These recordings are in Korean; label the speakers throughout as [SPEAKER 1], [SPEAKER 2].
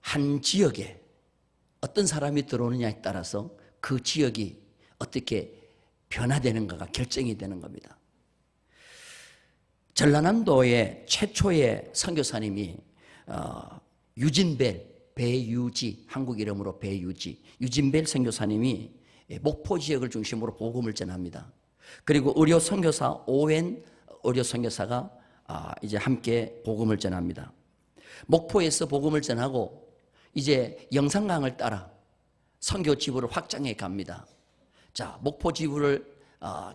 [SPEAKER 1] 한 지역에 어떤 사람이 들어오느냐에 따라서 그 지역이 어떻게 변화되는가가 결정이 되는 겁니다. 전라남도의 최초의 선교사님이 유진벨, 배유지, 한국 이름으로 배유지, 유진벨 선교사님이 목포 지역을 중심으로 복음을 전합니다. 그리고 의료 선교사 오웬 의료 선교사가 이제 함께 복음을 전합니다. 목포에서 복음을 전하고 이제 영산강을 따라 선교 지부를 확장해 갑니다. 자, 목포 지부를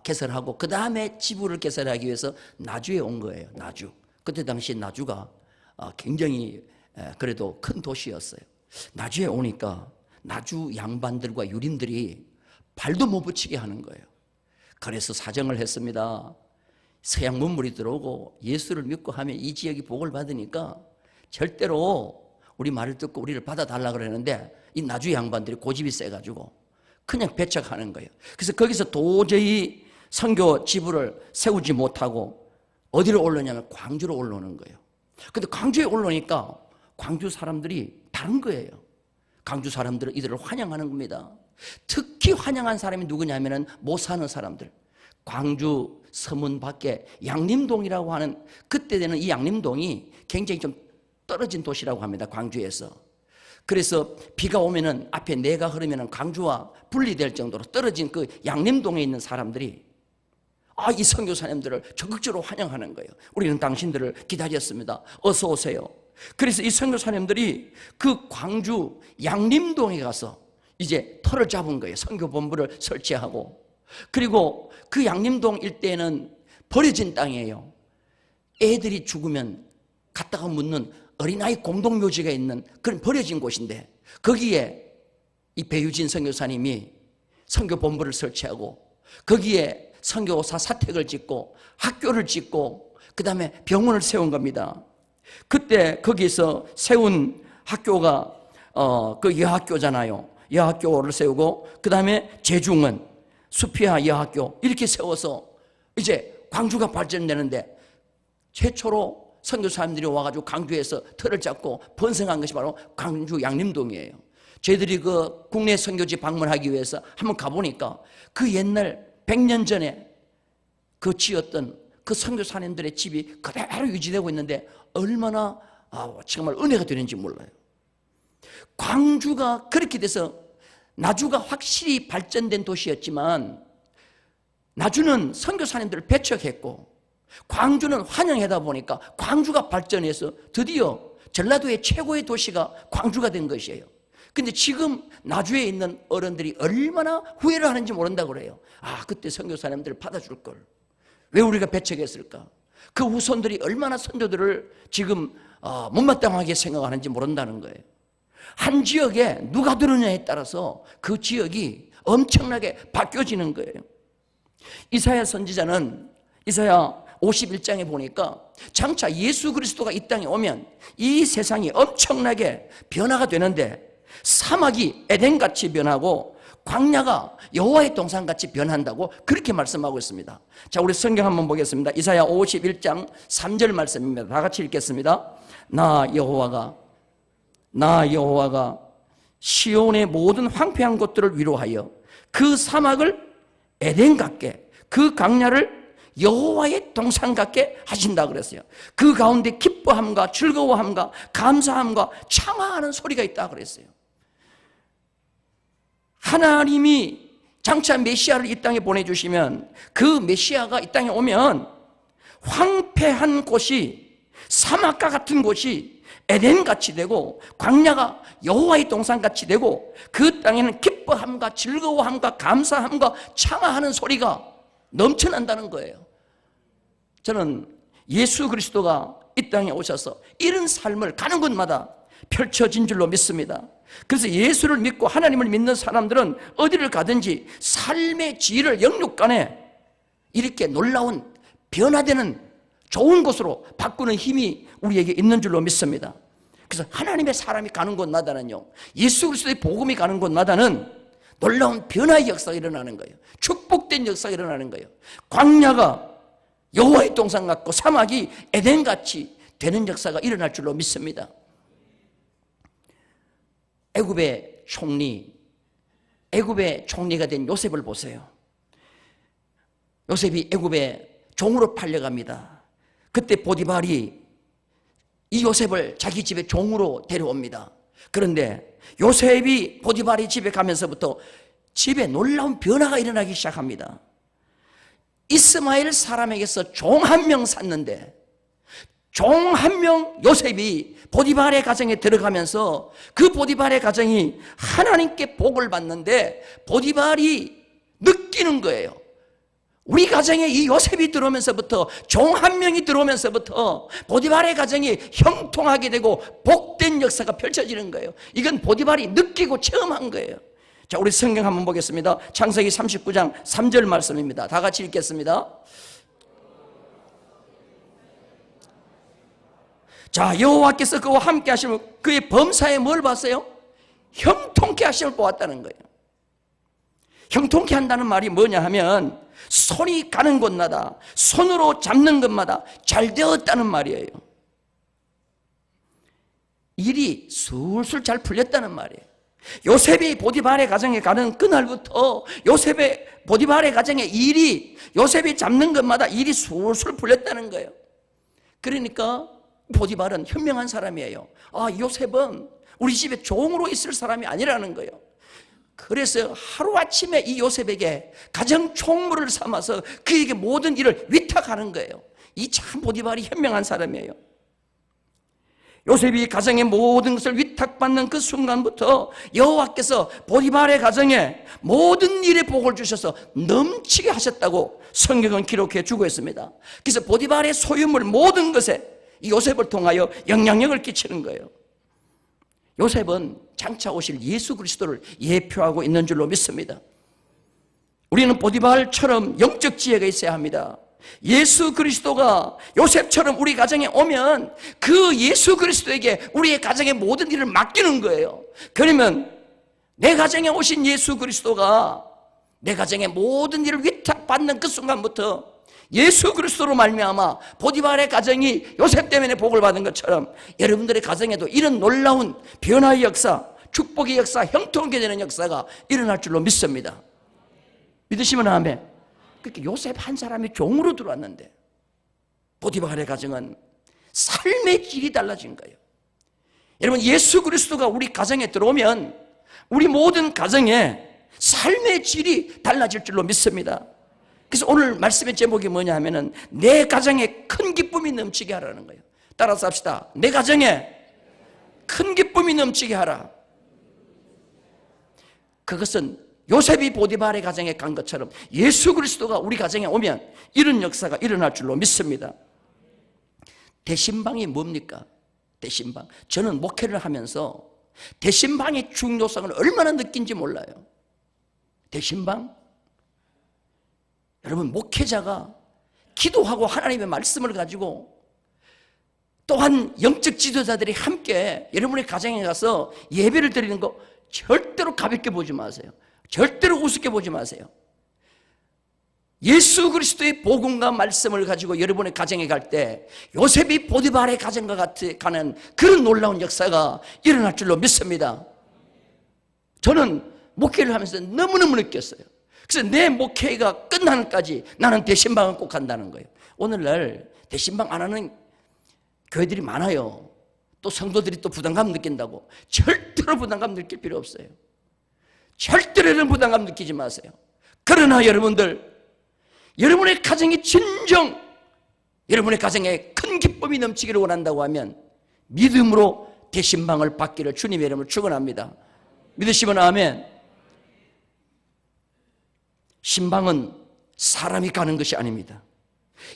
[SPEAKER 1] 개설하고 그 다음에 지부를 개설하기 위해서 나주에 온 거예요. 나주. 그때 당시 나주가 굉장히 그래도 큰 도시였어요. 나주에 오니까 나주 양반들과 유림들이 발도 못 붙이게 하는 거예요. 그래서 사정을 했습니다. 서양 문물이 들어오고 예수를 믿고 하면 이 지역이 복을 받으니까 절대로 우리 말을 듣고 우리를 받아달라 그러는데 이 나주 양반들이 고집이 세가지고 그냥 배척하는 거예요. 그래서 거기서 도저히 선교 지부를 세우지 못하고 어디로 올라오냐면 광주로 올라오는 거예요. 근데 광주에 올라오니까 광주 사람들이 다른 거예요. 광주 사람들은 이들을 환영하는 겁니다. 특히 환영한 사람이 누구냐면은 못 사는 사람들. 광주 서문 밖에 양림동이라고 하는, 그때 되는 이 양림동이 굉장히 좀 떨어진 도시라고 합니다. 광주에서. 그래서 비가 오면은 앞에 내가 흐르면은 광주와 분리될 정도로 떨어진 그 양림동에 있는 사람들이 이 선교사님들을 적극적으로 환영하는 거예요. 우리는 당신들을 기다렸습니다. 어서 오세요. 그래서 이 선교사님들이 그 광주 양림동에 가서 이제 터를 잡은 거예요. 선교본부를 설치하고. 그리고 그 양림동 일대는 버려진 땅이에요. 애들이 죽으면 갖다가 묻는 어린아이 공동묘지가 있는 그런 버려진 곳인데, 거기에 이 배유진 선교사님이 선교본부를 설치하고 거기에 선교사 사택을 짓고 학교를 짓고 그 다음에 병원을 세운 겁니다. 그때 거기서 세운 학교가 그 여학교잖아요. 여학교를 세우고 그 다음에 제중은 수피아 여학교 이렇게 세워서 이제 광주가 발전되는데, 최초로 선교사님들이 와가지고 광주에서 터를 잡고 번성한 것이 바로 광주 양림동이에요. 저희들이 그 국내 선교지 방문하기 위해서 한번 가보니까 그 옛날 100년 전에 그 지었던 그 선교사님들의 집이 그대로 유지되고 있는데 얼마나 정말 은혜가 되는지 몰라요. 광주가 그렇게 돼서, 나주가 확실히 발전된 도시였지만 나주는 선교사님들을 배척했고 광주는 환영하다 보니까 광주가 발전해서 드디어 전라도의 최고의 도시가 광주가 된 것이에요. 근데 지금 나주에 있는 어른들이 얼마나 후회를 하는지 모른다고 그래요. 그때 선교사님들을 받아줄 걸. 왜 우리가 배척했을까? 그 후손들이 얼마나 선조들을 지금 못마땅하게 생각하는지 모른다는 거예요. 한 지역에 누가 들어오냐에 따라서 그 지역이 엄청나게 바뀌어지는 거예요. 이사야 선지자는 이사야 51장에 보니까 장차 예수 그리스도가 이 땅에 오면 이 세상이 엄청나게 변화가 되는데, 사막이 에덴같이 변하고 광야가 여호와의 동산같이 변한다고 그렇게 말씀하고 있습니다. 자, 우리 성경 한번 보겠습니다. 이사야 51장 3절 말씀입니다. 다 같이 읽겠습니다. 나 여호와가 시온의 모든 황폐한 곳들을 위로하여 그 사막을 에덴 같게, 그 광야를 여호와의 동산 같게 하신다 그랬어요. 그 가운데 기뻐함과 즐거워함과 감사함과 창화하는 소리가 있다 그랬어요. 하나님이 장차 메시아를 이 땅에 보내주시면 그 메시아가 이 땅에 오면 황폐한 곳이, 사막과 같은 곳이 에덴같이 되고 광야가 여호와의 동산같이 되고, 그 땅에는 기뻐함과 즐거워함과 감사함과 창화하는 소리가 넘쳐난다는 거예요. 저는 예수 그리스도가 이 땅에 오셔서 이런 삶을 가는 곳마다 펼쳐진 줄로 믿습니다. 그래서 예수를 믿고 하나님을 믿는 사람들은 어디를 가든지 삶의 질을 영육간에 이렇게 놀라운 변화되는 좋은 곳으로 바꾸는 힘이 우리에게 있는 줄로 믿습니다. 그래서 하나님의 사람이 가는 곳마다는요, 예수 그리스도의 복음이 가는 곳마다는 놀라운 변화의 역사가 일어나는 거예요. 축복된 역사가 일어나는 거예요. 광야가 여호와의 동산 같고 사막이 에덴같이 되는 역사가 일어날 줄로 믿습니다. 애굽의 총리가 된 요셉을 보세요. 요셉이 애굽의 종으로 팔려갑니다. 그때 보디발이 이 요셉을 자기 집에 종으로 데려옵니다. 그런데 요셉이 보디발이 집에 가면서부터 집에 놀라운 변화가 일어나기 시작합니다. 이스마엘 사람에게서 종 한 명 샀는데 종 한 명 요셉이 보디발의 가정에 들어가면서 그 보디발의 가정이 하나님께 복을 받는데 보디발이 느끼는 거예요. 우리 가정에 이 요셉이 들어오면서부터 종 한 명이 들어오면서부터 보디발의 가정이 형통하게 되고 복된 역사가 펼쳐지는 거예요. 이건 보디발이 느끼고 체험한 거예요. 자, 우리 성경 한번 보겠습니다. 창세기 39장 3절 말씀입니다. 다 같이 읽겠습니다. 자, 여호와께서 그와 함께 하시면 그의 범사에 뭘 봤어요? 형통케 하심을 보았다는 거예요. 형통케 한다는 말이 뭐냐 하면 손이 가는 곳마다 손으로 잡는 것마다 잘 되었다는 말이에요. 일이 술술 잘 풀렸다는 말이에요. 요셉이 보디발의 가정에 가는 그날부터 요셉의 보디발의 가정의 일이 요셉이 잡는 것마다 일이 술술 풀렸다는 거예요. 그러니까 보디발은 현명한 사람이에요. 아, 요셉은 우리 집에 종으로 있을 사람이 아니라는 거예요. 그래서 하루아침에 이 요셉에게 가정 총무를 삼아서 그에게 모든 일을 위탁하는 거예요. 이 참 보디발이 현명한 사람이에요. 요셉이 가정의 모든 것을 위탁받는 그 순간부터 여호와께서 보디발의 가정에 모든 일에 복을 주셔서 넘치게 하셨다고 성경은 기록해 주고 있습니다. 그래서 보디발의 소유물 모든 것에 이 요셉을 통하여 영향력을 끼치는 거예요. 요셉은 장차 오실 예수 그리스도를 예표하고 있는 줄로 믿습니다. 우리는 보디발처럼 영적 지혜가 있어야 합니다. 예수 그리스도가 요셉처럼 우리 가정에 오면 그 예수 그리스도에게 우리의 가정의 모든 일을 맡기는 거예요. 그러면 내 가정에 오신 예수 그리스도가 내 가정의 모든 일을 위탁받는 그 순간부터 예수 그리스도로 말미암아 보디발의 가정이 요셉 때문에 복을 받은 것처럼 여러분들의 가정에도 이런 놀라운 변화의 역사, 축복의 역사, 형통하게 되는 역사가 일어날 줄로 믿습니다. 믿으시면 아멘. 그렇게 요셉 한 사람이 종으로 들어왔는데 보디발의 가정은 삶의 질이 달라진 거예요. 여러분, 예수 그리스도가 우리 가정에 들어오면 우리 모든 가정에 삶의 질이 달라질 줄로 믿습니다. 그래서 오늘 말씀의 제목이 뭐냐 하면은 내 가정에 큰 기쁨이 넘치게 하라는 거예요. 따라서 합시다. 내 가정에 큰 기쁨이 넘치게 하라. 그것은 요셉이 보디발의 가정에 간 것처럼 예수 그리스도가 우리 가정에 오면 이런 역사가 일어날 줄로 믿습니다. 대신방이 뭡니까? 대신방. 저는 목회를 하면서 대신방의 중요성을 얼마나 느낀지 몰라요. 대신방? 여러분, 목회자가 기도하고 하나님의 말씀을 가지고 또한 영적 지도자들이 함께 여러분의 가정에 가서 예배를 드리는 거 절대로 가볍게 보지 마세요. 절대로 우습게 보지 마세요. 예수 그리스도의 복음과 말씀을 가지고 여러분의 가정에 갈 때 요셉이 보디발의 가정과 같이 가는 그런 놀라운 역사가 일어날 줄로 믿습니다. 저는 목회를 하면서 너무너무 느꼈어요. 그래서 내 목회가 끝나는까지 나는 대신방을 꼭 간다는 거예요. 오늘날 대신방 안 하는 교회들이 많아요. 또 성도들이 또 부담감 느낀다고. 절대로 부담감 느낄 필요 없어요. 절대로 이런 부담감 느끼지 마세요. 그러나 여러분들, 여러분의 가정이 진정 여러분의 가정에 큰 기쁨이 넘치기를 원한다고 하면 믿음으로 대신방을 받기를 주님의 이름으로 축원합니다. 믿으시면 아멘. 신방은 사람이 가는 것이 아닙니다.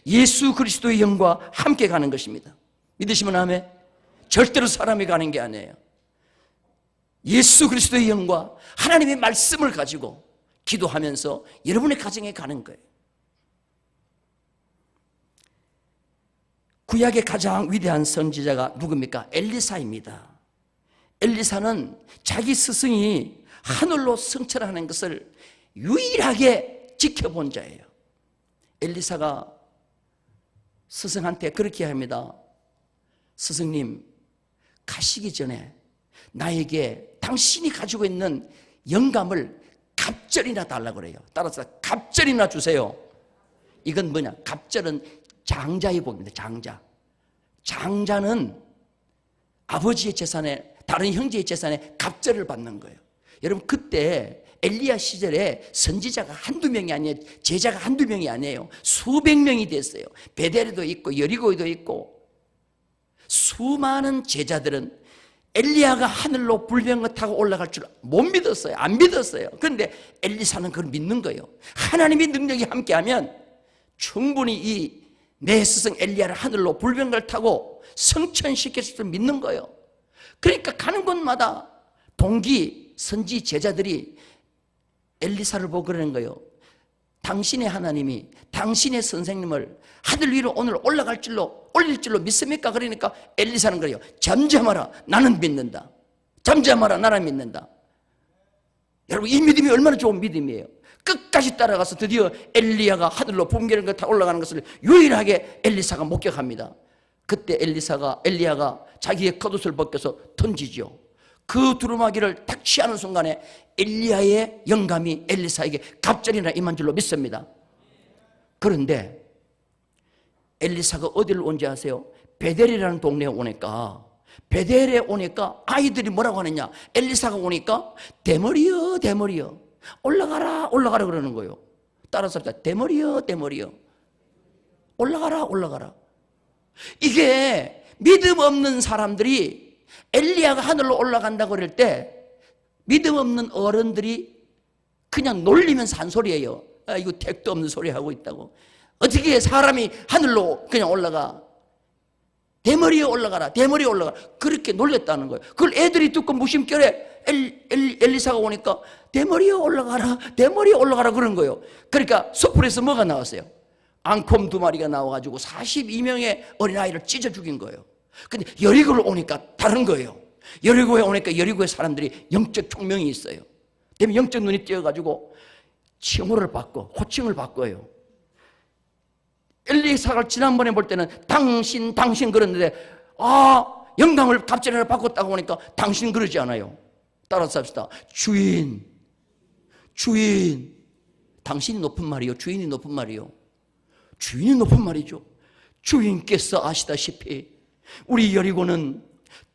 [SPEAKER 1] 예수 그리스도의 영과 함께 가는 것입니다. 믿으시면 아멘. 절대로 사람이 가는 게 아니에요. 예수 그리스도의 영과 하나님의 말씀을 가지고 기도하면서 여러분의 가정에 가는 거예요. 구약의 가장 위대한 선지자가 누굽니까? 엘리사입니다. 엘리사는 자기 스승이 하늘로 승천하는 것을 유일하게 지켜본 자예요. 엘리사가 스승한테 그렇게 합니다. 스승님, 가시기 전에 나에게 당신이 가지고 있는 영감을 갑절이나 달라고 그래요. 따라서 갑절이나 주세요. 이건 뭐냐? 갑절은 장자의 복입니다. 장자. 장자는 아버지의 재산에, 다른 형제의 재산에 갑절을 받는 거예요. 여러분, 그때 엘리야 시절에 선지자가 한두 명이 아니에요. 제자가 한두 명이 아니에요. 수백 명이 됐어요. 베델에도 있고 여리고에도 있고. 수많은 제자들은 엘리야가 하늘로 불병거 타고 올라갈 줄 못 믿었어요. 안 믿었어요. 그런데 엘리사는 그걸 믿는 거예요. 하나님의 능력이 함께하면 충분히 이 내 스승 엘리야를 하늘로 불병거를 타고 성천시켰을 줄 믿는 거예요. 그러니까 가는 곳마다 동기 선지 제자들이 엘리사를 보고 그러는 거예요. 당신의 하나님이 당신의 선생님을 하늘 위로 오늘 올릴 줄로 믿습니까? 그러니까 엘리사는 그래요. 잠잠하라, 나는 믿는다. 잠잠하라, 나는 믿는다. 여러분, 이 믿음이 얼마나 좋은 믿음이에요. 끝까지 따라가서 드디어 엘리야가 하늘로 번개를 타고 올라가는 것을 유일하게 엘리사가 목격합니다. 그때 엘리야가 자기의 겉옷을 벗겨서 던지죠. 그 두루마기를 딱 취하는 순간에 엘리야의 영감이 엘리사에게 갑절이나 임한 줄로 믿습니다. 그런데 엘리사가 어디를 온지 아세요? 베델이라는 동네에 오니까, 베델에 오니까 아이들이 뭐라고 하느냐? 엘리사가 오니까 대머리여 대머리여, 올라가라 올라가라 그러는 거예요. 따라서 대머리여 대머리여, 올라가라 올라가라. 이게 믿음 없는 사람들이 엘리야가 하늘로 올라간다고 그럴 때 믿음 없는 어른들이 그냥 놀리면서 한 소리예요. 아, 이거 택도 없는 소리 하고 있다고. 어떻게 사람이 하늘로 그냥 올라가? 대머리에 올라가라, 대머리에 올라가라. 그렇게 놀렸다는 거예요. 그걸 애들이 듣고 무심결에 엘리사가 오니까 대머리에 올라가라, 대머리에 올라가라 그런 거예요. 그러니까 숯불에서 뭐가 나왔어요? 앙콤 2마리가 나와가지고 42명의 어린아이를 찢어 죽인 거예요. 근데 여리고를 오니까 다른 거예요. 여리고에 오니까 여리고의 사람들이 영적 총명이 있어요. 때문에 영적 눈이 띄어가지고 칭호를 받고 호칭을 바꿔요. 엘리사가 지난번에 볼 때는 당신 그랬는데, 영감을 갑절이나 바꿨다고 하니까 당신 그러지 않아요. 따라서 합시다. 주인. 당신이 높은 말이요, 주인이 높은 말이요. 주인이 높은 말이죠. 주인께서 아시다시피 우리 여리고는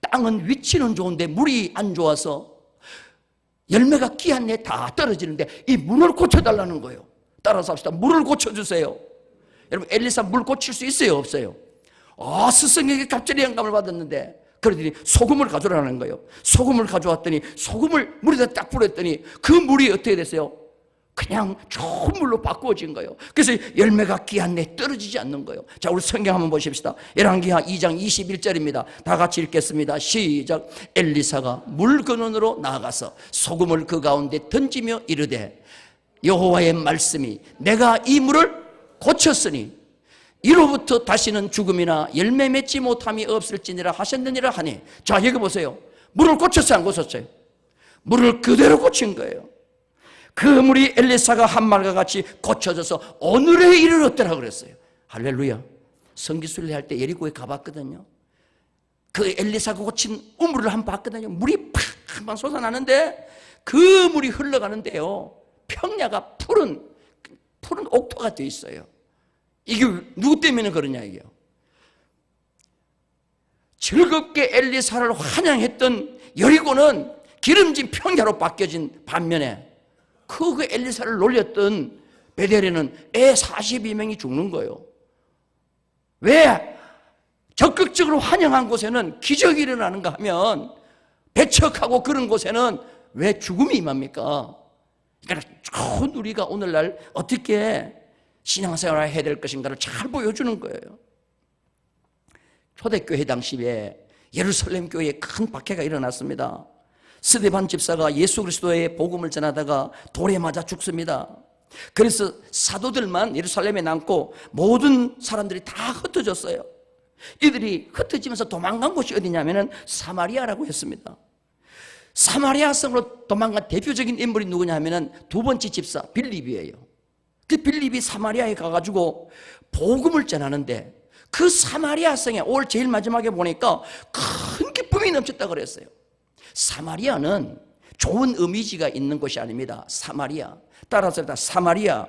[SPEAKER 1] 땅은 위치는 좋은데 물이 안 좋아서 열매가 끼한데 다 떨어지는데 이 물을 고쳐달라는 거예요. 따라서 합시다. 물을 고쳐주세요. 여러분, 엘리사 물 고칠 수 있어요, 없어요? 스승에게 갑자기 영감을 받았는데, 그러더니 소금을 가져오라는 거예요. 소금을 가져왔더니 소금을 물에다 딱 뿌렸더니 그 물이 어떻게 됐어요? 그냥 좋은 물로 바꾸어진 거예요. 그래서 열매가 끼한데 떨어지지 않는 거예요. 자, 우리 성경 한번 보십시다. 열왕기하 2장 21절입니다. 다 같이 읽겠습니다. 시작. 엘리사가 물 근원으로 나아가서 소금을 그 가운데 던지며 이르되, 여호와의 말씀이 내가 이 물을 고쳤으니 이로부터 다시는 죽음이나 열매 맺지 못함이 없을지니라 하셨느니라 하니. 자, 여기 보세요. 물을 고쳤어요, 안 고쳤어요? 물을 그대로 고친 거예요. 그 물이 엘리사가 한 말과 같이 고쳐져서 오늘의 일을 얻더라 그랬어요. 할렐루야. 성기순례 할 때 여리고에 가봤거든요. 그 엘리사가 고친 우물을 한번 봤거든요. 물이 팍 한번 솟아나는데 그 물이 흘러가는데요, 평야가 푸른 옥토가 되어 있어요. 이게 누구 때문에 그러냐 이게요. 즐겁게 엘리사를 환영했던 여리고는 기름진 평야로 바뀌어진 반면에 그 엘리사를 놀렸던 베델에는 애 42명이 죽는 거예요. 왜? 적극적으로 환영한 곳에는 기적이 일어나는가 하면, 배척하고 그런 곳에는 왜 죽음이 임합니까? 그러니까 좋은 우리가 오늘날 어떻게 신앙생활을 해야 될 것인가를 잘 보여주는 거예요. 초대교회 당시에 예루살렘 교회에 큰 박해가 일어났습니다. 스데반 집사가 예수 그리스도의 복음을 전하다가 돌에 맞아 죽습니다. 그래서 사도들만 예루살렘에 남고 모든 사람들이 다 흩어졌어요. 이들이 흩어지면서 도망간 곳이 어디냐면 사마리아라고 했습니다. 사마리아 성으로 도망간 대표적인 인물이 누구냐 하면 두 번째 집사 빌립이에요. 그 빌립이 사마리아에 가가지고 복음을 전하는데, 그 사마리아 성에 올 제일 마지막에 보니까 큰 기쁨이 넘쳤다고 그랬어요. 사마리아는 좋은 이미지가 있는 곳이 아닙니다. 사마리아. 따라서 사마리아.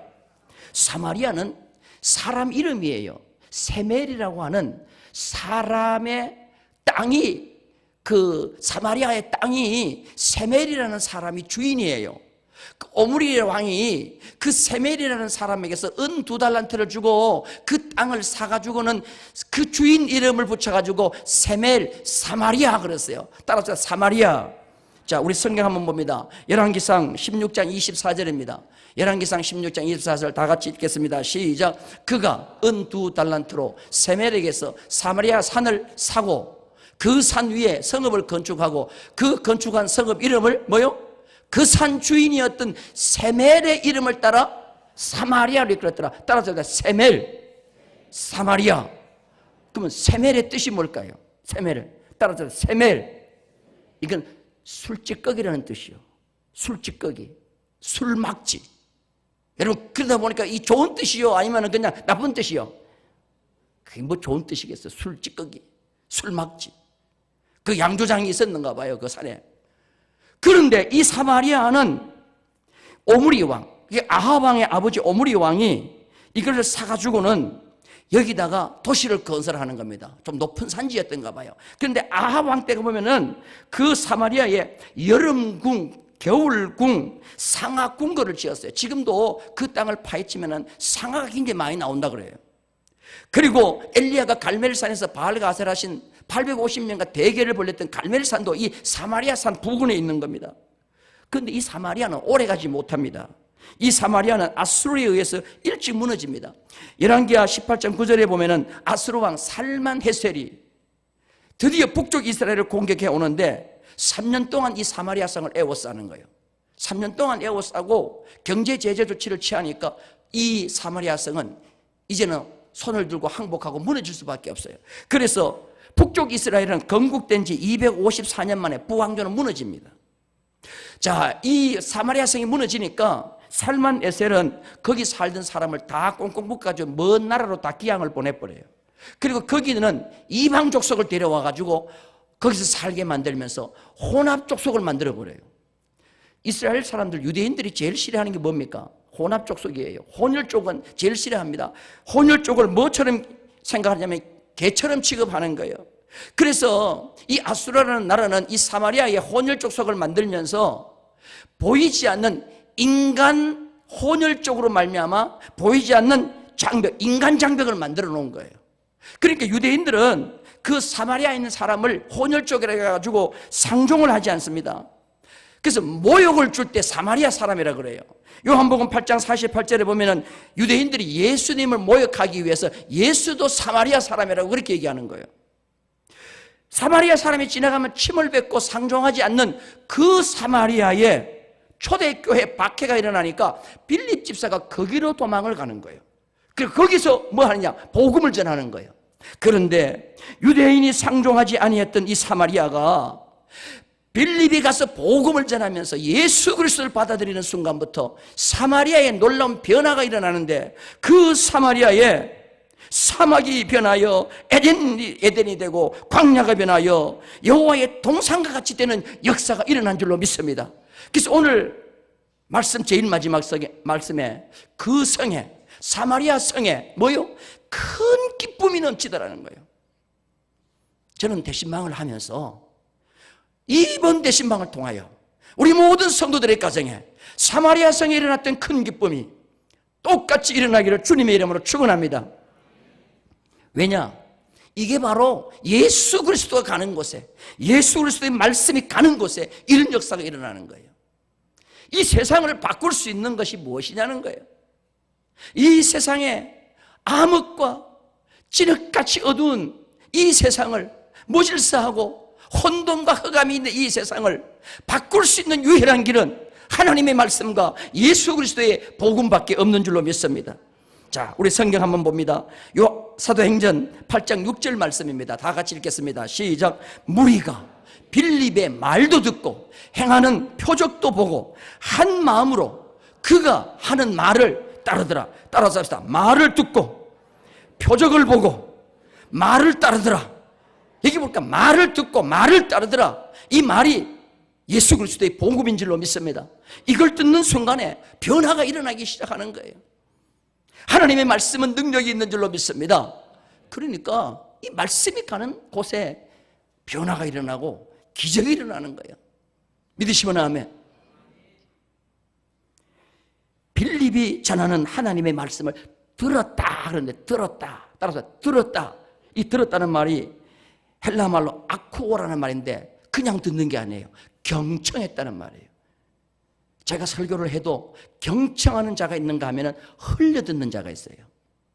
[SPEAKER 1] 사마리아는 사람 이름이에요. 세멜이라고 하는 사람의 땅이, 그 사마리아의 땅이 세멜이라는 사람이 주인이에요. 그 오므리 왕이 그 세멜이라는 사람에게서 은 2달란트를 주고 그 땅을 사가지고는 그 주인 이름을 붙여가지고 세멜, 사마리아 그랬어요. 따라서 사마리아. 자, 우리 성경 한번 봅니다. 열왕기상 16장 24절입니다. 열왕기상 16장 24절 다 같이 읽겠습니다. 시작. 그가 은 2달란트로 세멜에게서 사마리아 산을 사고 그 산 위에 성읍을 건축하고 그 건축한 성읍 이름을 뭐요? 그 산 주인이었던 세멜의 이름을 따라 사마리아로 이끌었더라. 따라서 세멜, 사마리아. 그러면 세멜의 뜻이 뭘까요? 세멜. 따라서 세멜. 이건 술찌꺼기라는 뜻이요. 술찌꺼기, 술막지. 여러분, 그러다 보니까 이 좋은 뜻이요, 아니면 그냥 나쁜 뜻이요? 그게 뭐 좋은 뜻이겠어요? 술찌꺼기, 술막지. 그 양조장이 있었는가 봐요, 그 산에. 그런데 이 사마리아는 오므리 왕, 아합 왕의 아버지 오므리 왕이 이걸 사가지고는 여기다가 도시를 건설하는 겁니다. 좀 높은 산지였던가 봐요. 그런데 아합 왕 때가 보면은 그 사마리아에 여름궁, 겨울궁, 상하궁거를 지었어요. 지금도 그 땅을 파헤치면은 상하가 굉장히 많이 나온다 그래요. 그리고 엘리야가 갈멜산에서 바알과 아세라신 850년간 대계를 벌렸던 갈멜산도 이 사마리아 산 부근에 있는 겁니다. 그런데 이 사마리아는 오래가지 못합니다. 이 사마리아는 아수르에 의해서 일찍 무너집니다. 열왕기하 18장 9절에 보면은 아수르 왕 살만헤셀이 드디어 북쪽 이스라엘을 공격해 오는데 3년 동안 이 사마리아 성을 에워싸는 거예요. 3년 동안 에워싸고 경제 제재 조치를 취하니까 이 사마리아 성은 이제는 손을 들고 항복하고 무너질 수밖에 없어요. 그래서 북쪽 이스라엘은 건국된 지 254년 만에 부왕조는 무너집니다. 자, 이 사마리아 성이 무너지니까 살만에셀은 거기 살던 사람을 다 꽁꽁 묶어가지고 먼 나라로 다 귀향을 보내버려요. 그리고 거기는 이방 족속을 데려와가지고 거기서 살게 만들면서 혼합 족속을 만들어버려요. 이스라엘 사람들, 유대인들이 제일 싫어하는 게 뭡니까? 혼합 족속이에요. 혼혈 쪽은 제일 싫어합니다. 혼혈 쪽을 뭐처럼 생각하냐면 개처럼 취급하는 거예요. 그래서 이 아수르라는 나라는 이 사마리아의 혼혈 족속을 만들면서 보이지 않는 인간 혼혈 쪽으로 말미암아 보이지 않는 장벽, 인간 장벽을 만들어 놓은 거예요. 그러니까 유대인들은 그 사마리아에 있는 사람을 혼혈 쪽이라 해가지고 상종을 하지 않습니다. 그래서 모욕을 줄 때 사마리아 사람이라 그래요. 요한복음 8장 48절에 보면은 유대인들이 예수님을 모욕하기 위해서 예수도 사마리아 사람이라고 그렇게 얘기하는 거예요. 사마리아 사람이 지나가면 침을 뱉고 상종하지 않는 그 사마리아에 초대교회 박해가 일어나니까 빌립 집사가 거기로 도망을 가는 거예요. 그리고 거기서 뭐 하느냐? 복음을 전하는 거예요. 그런데 유대인이 상종하지 아니했던 이 사마리아가 빌립이 가서 복음을 전하면서 예수 그리스도를 받아들이는 순간부터 사마리아에 놀라운 변화가 일어나는데 그 사마리아에 사막이 변하여 에덴이 되고 광야가 변하여 여호와의 동산과 같이 되는 역사가 일어난 줄로 믿습니다. 그래서 오늘 말씀 제일 마지막 말씀에 그 성에, 사마리아 성에 뭐요? 큰 기쁨이 넘치더라는 거예요. 저는 대신방을 하면서 이번 대신방을 통하여 우리 모든 성도들의 가정에 사마리아 성에 일어났던 큰 기쁨이 똑같이 일어나기를 주님의 이름으로 축원합니다. 왜냐? 이게 바로 예수 그리스도가 가는 곳에, 예수 그리스도의 말씀이 가는 곳에 이런 역사가 일어나는 거예요. 이 세상을 바꿀 수 있는 것이 무엇이냐는 거예요. 이 세상에 암흑과 진흙같이 어두운 이 세상을 무질서하고 혼돈과 흑암이 있는 이 세상을 바꿀 수 있는 유일한 길은 하나님의 말씀과 예수 그리스도의 복음밖에 없는 줄로 믿습니다. 자, 우리 성경 한번 봅니다. 요 사도행전 8장 6절 말씀입니다. 다 같이 읽겠습니다. 시작. 무리가 빌립의 말도 듣고 행하는 표적도 보고 한 마음으로 그가 하는 말을 따르더라. 따라서 합시다. 말을 듣고 표적을 보고 말을 따르더라. 여기 볼까? 말을 듣고 말을 따르더라. 이 말이 예수 그리스도의 복음인 줄로 믿습니다. 이걸 듣는 순간에 변화가 일어나기 시작하는 거예요. 하나님의 말씀은 능력이 있는 줄로 믿습니다. 그러니까 이 말씀이 가는 곳에 변화가 일어나고 기적이 일어나는 거예요. 믿으시면 아멘. 빌립이 전하는 하나님의 말씀을 들었다 그러는데, 들었다, 따라서 들었다, 이 들었다는 말이 헬라 말로 아쿠오라는 말인데 그냥 듣는 게 아니에요. 경청했다는 말이에요. 제가 설교를 해도 경청하는 자가 있는가 하면 흘려듣는 자가 있어요.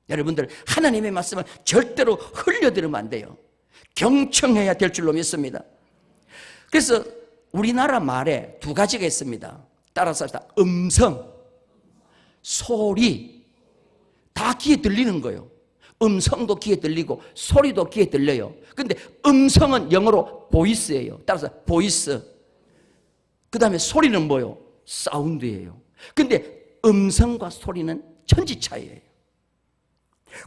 [SPEAKER 1] 여러분들 하나님의 말씀을 절대로 흘려들으면 안 돼요. 경청해야 될 줄로 믿습니다. 그래서 우리나라 말에 두 가지가 있습니다. 따라서 음성, 소리 다 귀에 들리는 거예요. 음성도 귀에 들리고 소리도 귀에 들려요. 근데 음성은 영어로 보이스예요. 따라서 보이스. 그 다음에 소리는 뭐예요? 사운드예요. 근데 음성과 소리는 천지차이예요.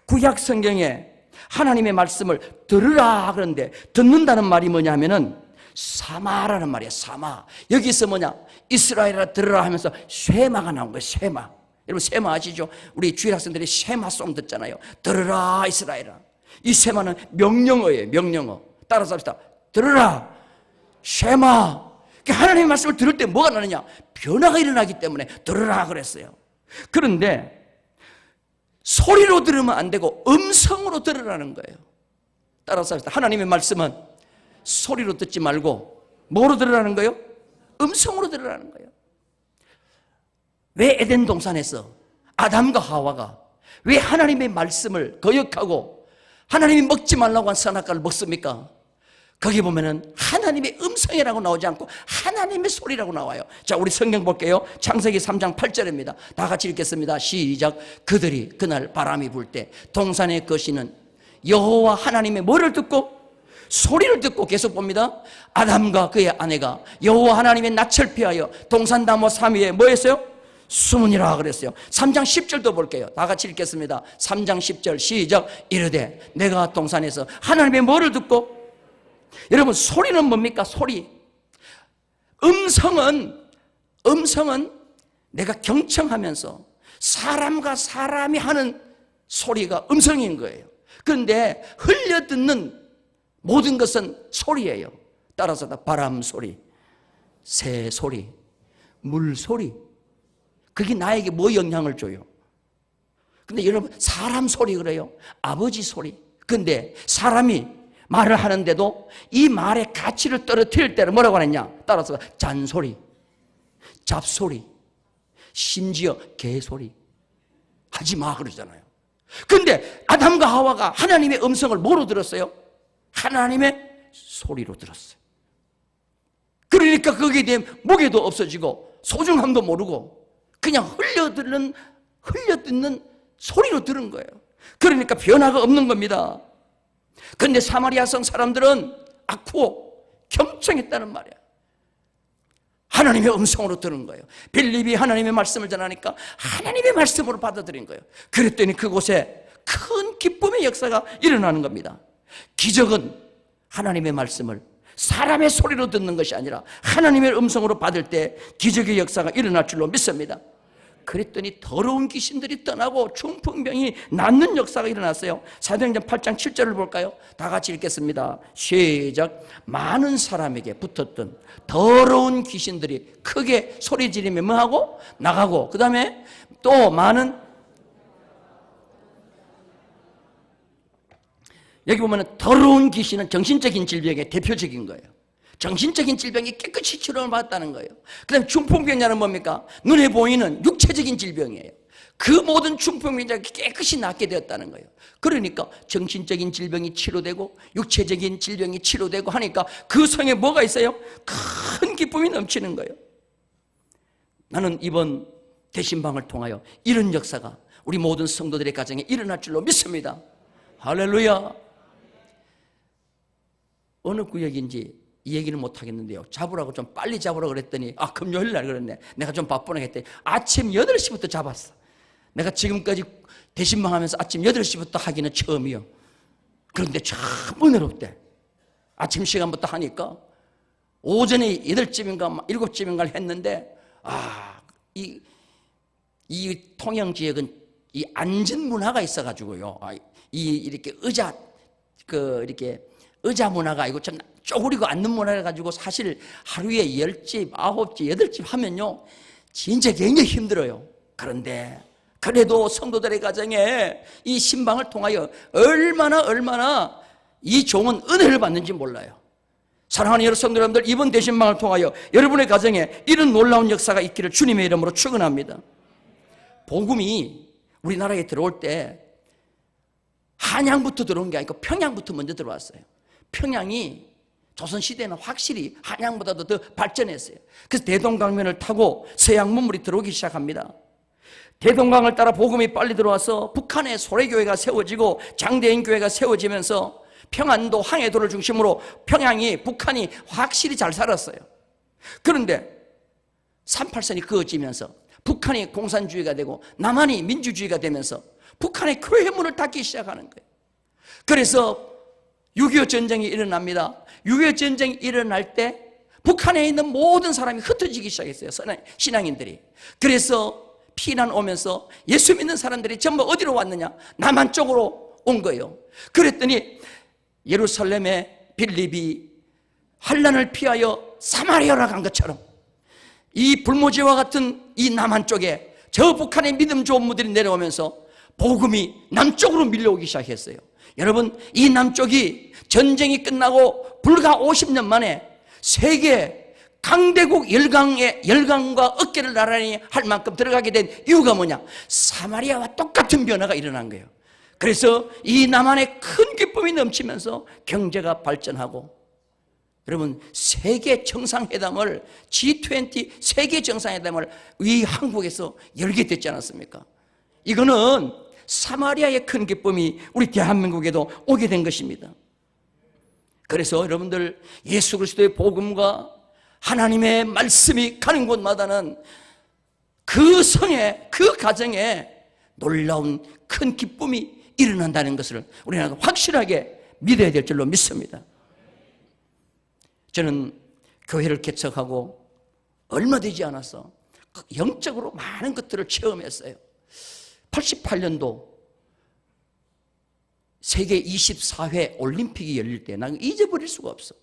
[SPEAKER 1] 구약 성경에 하나님의 말씀을 들으라 그러는데 듣는다는 말이 뭐냐면은 사마라는 말이에요. 사마. 여기서 뭐냐? 이스라엘아 들으라 하면서 쉐마가 나온 거예요. 쉐마. 여러분 쉐마 아시죠? 우리 주일 학생들이 쉐마송 듣잖아요. 들으라 이스라엘아. 이 쉐마는 명령어예요. 명령어. 따라서 합시다. 들으라 쉐마. 하나님의 말씀을 들을 때 뭐가 나느냐? 변화가 일어나기 때문에 들으라 그랬어요. 그런데 소리로 들으면 안 되고 음성으로 들으라는 거예요. 따라서 합시다. 하나님의 말씀은 소리로 듣지 말고 뭐로 들으라는 거예요? 음성으로 들으라는 거예요. 왜 에덴 동산에서 아담과 하와가 왜 하나님의 말씀을 거역하고 하나님이 먹지 말라고 한 선악과를 먹습니까? 거기 보면은 하나님의 음성이라고 나오지 않고 하나님의 소리라고 나와요. 자, 우리 성경 볼게요. 창세기 3장 8절입니다. 다 같이 읽겠습니다. 시작. 그들이 그날 바람이 불 때 동산에 거시는 여호와 하나님의 뭐를 듣고? 소리를 듣고 계속 봅니다. 아담과 그의 아내가 여호와 하나님의 낯을 피하여 동산나무 사미에 뭐 했어요? 숨으니라 그랬어요. 3장 10절도 볼게요. 다 같이 읽겠습니다. 3장 10절 시작. 이르되 내가 동산에서 하나님의 뭐를 듣고? 여러분 소리는 뭡니까? 소리. 음성은 내가 경청하면서 사람과 사람이 하는 소리가 음성인 거예요. 그런데 흘려듣는 모든 것은 소리예요. 따라서 바람 소리, 새 소리, 물 소리. 그게 나에게 뭐 영향을 줘요? 근데 여러분 사람 소리 그래요. 아버지 소리. 근데 사람이 말을 하는데도 이 말의 가치를 떨어뜨릴 때는 뭐라고 하느냐? 따라서 잔소리, 잡소리, 심지어 개소리 하지 마 그러잖아요. 근데 아담과 하와가 하나님의 음성을 뭐로 들었어요? 하나님의 소리로 들었어요. 그러니까 거기에 대한 무게도 없어지고 소중함도 모르고 그냥 흘려듣는 소리로 들은 거예요. 그러니까 변화가 없는 겁니다. 그런데 사마리아 성 사람들은 아쿠오 경청했다는 말이야. 하나님의 음성으로 들은 거예요. 빌립이 하나님의 말씀을 전하니까 하나님의 말씀으로 받아들인 거예요. 그랬더니 그곳에 큰 기쁨의 역사가 일어나는 겁니다. 기적은 하나님의 말씀을 사람의 소리로 듣는 것이 아니라 하나님의 음성으로 받을 때 기적의 역사가 일어날 줄로 믿습니다. 그랬더니 더러운 귀신들이 떠나고 중풍병이 낫는 역사가 일어났어요. 사도행전 8장 7절을 볼까요? 다 같이 읽겠습니다. 시작. 많은 사람에게 붙었던 더러운 귀신들이 크게 소리 지르며 뭐하고? 나가고 그 다음에 또 많은 여기 보면 더러운 귀신은 정신적인 질병의 대표적인 거예요. 정신적인 질병이 깨끗이 치료를 받았다는 거예요. 그 다음에 중풍병자는 뭡니까? 눈에 보이는 육체적인 질병이에요. 그 모든 중풍병자가 깨끗이 낫게 되었다는 거예요. 그러니까 정신적인 질병이 치료되고 육체적인 질병이 치료되고 하니까 그 성에 뭐가 있어요? 큰 기쁨이 넘치는 거예요. 나는 이번 대신방을 통하여 이런 역사가 우리 모든 성도들의 가정에 일어날 줄로 믿습니다. 할렐루야. 어느 구역인지 이 얘기는 못하겠는데요. 잡으라고 좀 빨리 잡으라고 그랬더니 금요일 날 그랬네. 내가 좀 바쁘네 했더니 아침 8시부터 잡았어. 내가 지금까지 대신방하면서 아침 8시부터 하기는 처음이요. 그런데 참 은혜롭대. 아침 시간부터 하니까 오전에 8집인가 7집인가를 했는데 이 통영 지역은 이 안전 문화가 있어가지고요. 이렇게 이렇게 의자 문화가 아니고 좀 쪼그리고 앉는 문화를 가지고 사실 하루에 10집, 9집, 8집 하면요 진짜 굉장히 힘들어요. 그런데 그래도 성도들의 가정에 이 신방을 통하여 얼마나 이 종은 은혜를 받는지 몰라요. 사랑하는 여러분 성도 여러분들, 이번 대신방을 통하여 여러분의 가정에 이런 놀라운 역사가 있기를 주님의 이름으로 축원합니다. 복음이 우리나라에 들어올 때 한양부터 들어온 게 아니고 평양부터 먼저 들어왔어요. 평양이 조선시대는 확실히 한양보다도 더 발전했어요. 그래서 대동강면을 타고 서양문물이 들어오기 시작합니다. 대동강을 따라 복음이 빨리 들어와서 북한에 소래교회가 세워지고 장대인교회가 세워지면서 평안도 항해도를 중심으로 평양이 북한이 확실히 잘 살았어요. 그런데 38선이 그어지면서 북한이 공산주의가 되고 남한이 민주주의가 되면서 북한의 교회 문을 닫기 시작하는 거예요. 그래서 6.25 전쟁이 일어납니다. 6.25 전쟁이 일어날 때 북한에 있는 모든 사람이 흩어지기 시작했어요. 신앙인들이. 그래서 피난 오면서 예수 믿는 사람들이 전부 어디로 왔느냐? 남한 쪽으로 온 거예요. 그랬더니 예루살렘의 빌립이 환난을 피하여 사마리아로 간 것처럼 이 불모지와 같은 이 남한 쪽에 저 북한의 믿음 좋은 무들이 내려오면서 복음이 남쪽으로 밀려오기 시작했어요. 여러분, 이 남쪽이 전쟁이 끝나고 불과 50년 만에 세계 강대국 열강과 어깨를 나란히 할 만큼 들어가게 된 이유가 뭐냐? 사마리아와 똑같은 변화가 일어난 거예요. 그래서 이 남한에 큰 기쁨이 넘치면서 경제가 발전하고, 여러분, 세계 정상회담을 G20 세계 정상회담을 이 한국에서 열게 됐지 않았습니까? 이거는 사마리아의 큰 기쁨이 우리 대한민국에도 오게 된 것입니다. 그래서 여러분들, 예수 그리스도의 복음과 하나님의 말씀이 가는 곳마다는 그 성에, 그 가정에 놀라운 큰 기쁨이 일어난다는 것을 우리는 확실하게 믿어야 될 줄로 믿습니다. 저는 교회를 개척하고 얼마 되지 않아서 영적으로 많은 것들을 체험했어요. 88년도 세계 24회 올림픽이 열릴 때 나는 잊어버릴 수가 없어.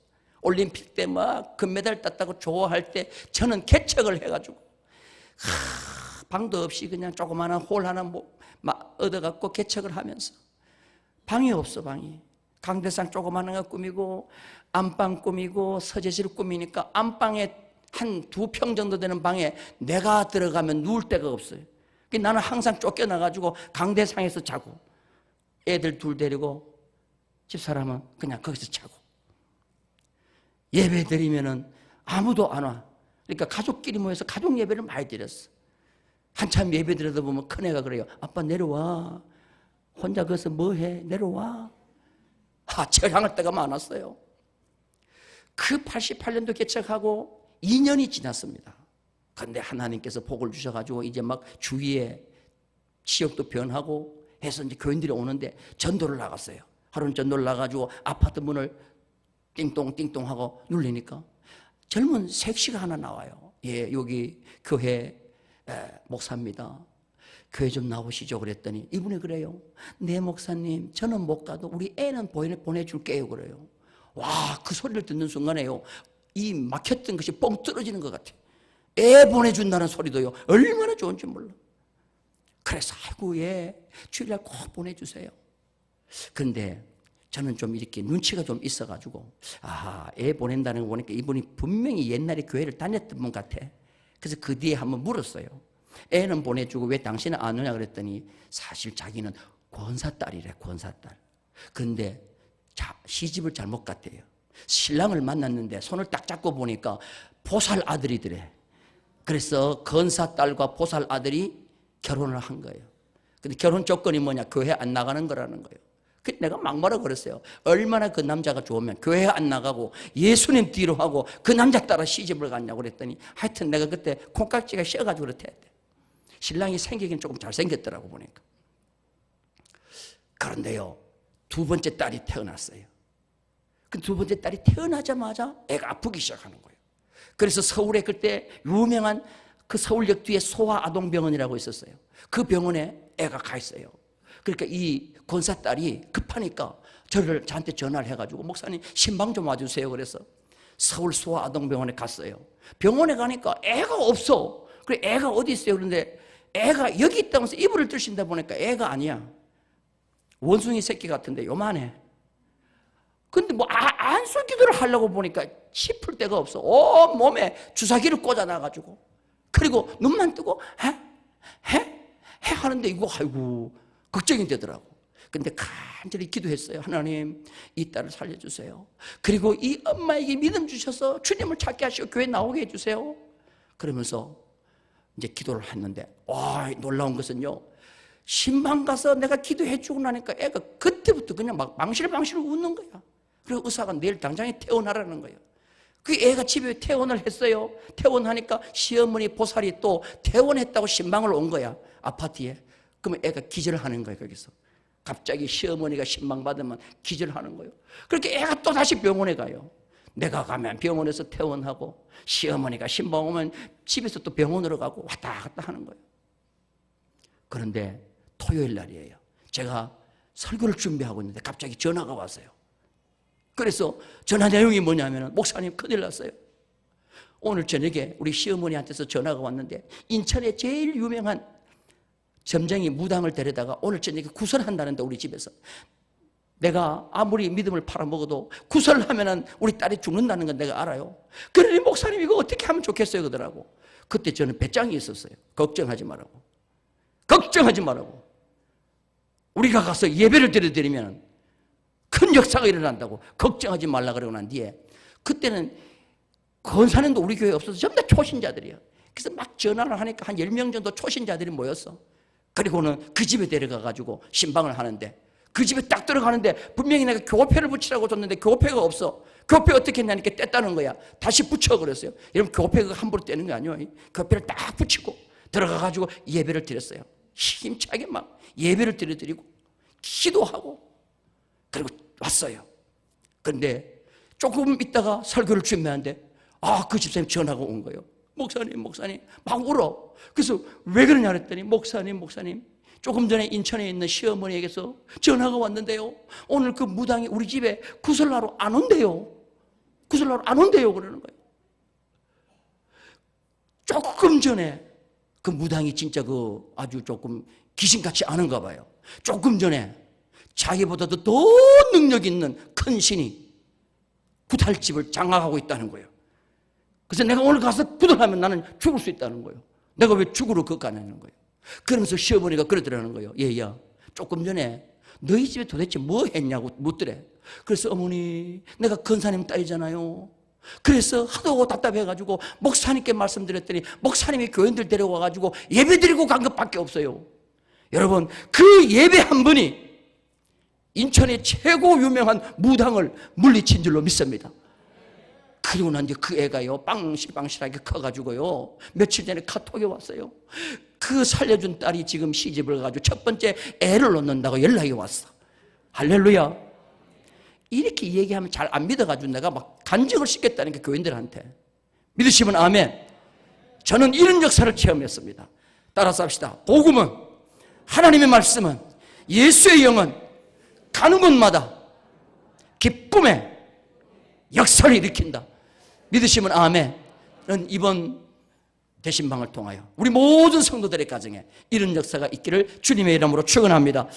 [SPEAKER 1] 올림픽 때 막 금메달 땄다고 좋아할 때 저는 개척을 해가지고 방도 없이 그냥 조그마한 홀 하나 얻어갖고 개척을 하면서 방이 없어. 방이 강대상 조그마한 거 꾸미고 안방 꾸미고 서재실 꾸미니까 안방에 한 2평 정도 되는 방에 내가 들어가면 누울 데가 없어요. 나는 항상 쫓겨나가지고 강대상에서 자고 애들 둘 데리고 집사람은 그냥 거기서 자고 예배 드리면은 아무도 안 와. 그러니까 가족끼리 모여서 가족 예배를 많이 드렸어. 한참 예배 드려다 보면 큰애가 그래요. 아빠 내려와. 혼자 거기서 뭐해? 내려와. 제가 때가 많았어요. 그 88년도 개척하고 2년이 지났습니다. 그런데 하나님께서 복을 주셔가지고 이제 막 주위에 지역도 변하고 해서 이제 교인들이 오는데 전도를 나갔어요. 하루는 전도를 나가지고 아파트 문을 띵똥띵똥 하고 눌리니까 젊은 섹시가 하나 나와요. 예, 여기 교회 목사입니다. 교회 좀 나오시죠. 그랬더니 이분이 그래요. 네 목사님, 저는 못 가도 우리 애는 보내줄게요. 그래요. 와, 그 소리를 듣는 순간에요, 이 막혔던 것이 뻥 떨어지는 것 같아요. 애 보내준다는 소리도요, 얼마나 좋은지 몰라. 그래서 아이고, 예, 주일날 꼭 보내주세요. 근데 저는 좀 이렇게 눈치가 좀 있어가지고 애 보낸다는 거 보니까 이분이 분명히 옛날에 교회를 다녔던 분 같아. 그래서 그 뒤에 한번 물었어요. 애는 보내주고 왜 당신은 안 오냐 그랬더니 사실 자기는 권사딸이래. 권사딸. 근데 시집을 잘못 갔대요. 신랑을 만났는데 손을 딱 잡고 보니까 보살 아들이더래. 그래서 권사딸과 보살 아들이 결혼을 한 거예요. 근데 결혼 조건이 뭐냐? 교회 안 나가는 거라는 거예요. 내가 막말아 그랬어요. 얼마나 그 남자가 좋으면 교회 안 나가고 예수님 뒤로 하고 그 남자 따라 시집을 갔냐고 그랬더니 하여튼 내가 그때 콩깍지가 씌어가지고 그렇대. 신랑이 생기긴 조금 잘생겼더라고 보니까. 그런데요, 두 번째 딸이 태어났어요. 그 두 번째 딸이 태어나자마자 애가 아프기 시작하는 거예요. 그래서 서울에 그때 유명한 그 서울역 뒤에 소아아동병원이라고 있었어요. 그 병원에 애가 가 있어요. 그러니까 이 권사 딸이 급하니까 저한테 전화를 해가지고 목사님 신방 좀 와주세요. 그래서 서울 소아아동병원에 갔어요. 병원에 가니까 애가 없어. 그래 애가 어디 있어요? 그런데 애가 여기 있다면서 이불을 들신다 보니까 애가 아니야. 원숭이 새끼 같은데 요만해. 근데 뭐 안수 기도를 하려고 보니까 짚을 데가 없어. 온 몸에 주사기를 꽂아놔가지고 그리고 눈만 뜨고 해 하는데 이거 아이고 걱정이 되더라고. 근데 간절히 기도했어요. 하나님 이 딸을 살려주세요. 그리고 이 엄마에게 믿음 주셔서 주님을 찾게 하시고 교회 나오게 해주세요. 그러면서 이제 기도를 했는데 와 놀라운 것은요. 신방 가서 내가 기도해주고 나니까 애가 그때부터 그냥 막 망실망실 웃는 거야. 그리고 의사가 내일 당장에 퇴원하라는 거예요. 그 애가 집에 퇴원을 했어요. 퇴원하니까 시어머니 보살이 또 퇴원했다고 신방을 온 거야. 아파트에. 그러면 애가 기절하는 거예요. 거기서. 갑자기 시어머니가 신방 받으면 기절하는 거예요. 그렇게 애가 또 다시 병원에 가요. 내가 가면 병원에서 퇴원하고 시어머니가 신방 오면 집에서 또 병원으로 가고 왔다 갔다 하는 거예요. 그런데 토요일 날이에요. 제가 설교를 준비하고 있는데 갑자기 전화가 왔어요. 그래서 전화 내용이 뭐냐면 목사님 큰일 났어요. 오늘 저녁에 우리 시어머니한테서 전화가 왔는데 인천에 제일 유명한 점쟁이 무당을 데려다가 오늘 저녁에 구설한다는데 우리 집에서 내가 아무리 믿음을 팔아먹어도 구설하면은 우리 딸이 죽는다는 건 내가 알아요. 그러니 목사님 이거 어떻게 하면 좋겠어요 그러더라고. 그때 저는 배짱이 있었어요. 걱정하지 말라고. 걱정하지 말라고. 우리가 가서 예배를 드려드리면 큰 역사가 일어난다고 걱정하지 말라 그러고 난 뒤에 그때는 권사님도 우리 교회에 없어서 전부 다 초신자들이에요. 그래서 막 전화를 하니까 한 10명 정도 초신자들이 모였어. 그리고는 그 집에 데려가가지고 신방을 하는데 그 집에 딱 들어가는데 분명히 내가 교패를 붙이라고 줬는데 교패가 없어. 교패 어떻게 했냐니까 뗐다는 거야. 다시 붙여 그랬어요. 여러분 교패가 함부로 떼는 게 아니에요. 교패를 딱 붙이고 들어가가지고 예배를 드렸어요. 힘차게 막 예배를 드려드리고 기도하고 그리고 왔어요. 그런데 조금 있다가 설교를 준비하는데 그 집사님 전화가 온 거예요. 목사님 막 울어. 그래서 왜 그러냐 그랬더니 목사님 조금 전에 인천에 있는 시어머니에게서 전화가 왔는데요. 오늘 그 무당이 우리 집에 구설하러 안 온대요. 구설하러 안 온대요 그러는 거예요. 조금 전에 그 무당이 진짜 그 아주 조금 귀신같이 아는가 봐요. 조금 전에 자기보다도 더 능력 있는 큰 신이 구탈집을 장악하고 있다는 거예요. 그래서 내가 오늘 가서 구달하면 나는 죽을 수 있다는 거예요. 내가 왜 죽으러 그거 가냐는 거예요. 그러면서 시어머니가 그러더라는 거예요. 얘야 조금 전에 너희 집에 도대체 뭐 했냐고 묻더래. 그래서 어머니 내가 권사님 딸이잖아요. 그래서 하도 답답해가지고 목사님께 말씀드렸더니 목사님이 교인들 데려와가지고 예배드리고 간 것밖에 없어요. 여러분 그 예배 한 분이 인천의 최고 유명한 무당을 물리친 줄로 믿습니다. 그리고 난 뒤에 그 애가요 빵실빵실하게 커가지고요 며칠 전에 카톡이 왔어요. 그 살려준 딸이 지금 시집을 가지고 첫 번째 애를 낳는다고 연락이 왔어. 할렐루야. 이렇게 얘기하면 잘 안 믿어가지고 내가 막 간증을 시켰다는 게 교인들한테. 믿으시면 아멘. 저는 이런 역사를 체험했습니다. 따라서 합시다. 복음은 하나님의 말씀은 예수의 영은 가는 곳마다 기쁨의 역사를 일으킨다. 믿으시면 아멘. 이번 대신방을 통하여 우리 모든 성도들의 가정에 이런 역사가 있기를 주님의 이름으로 축원합니다.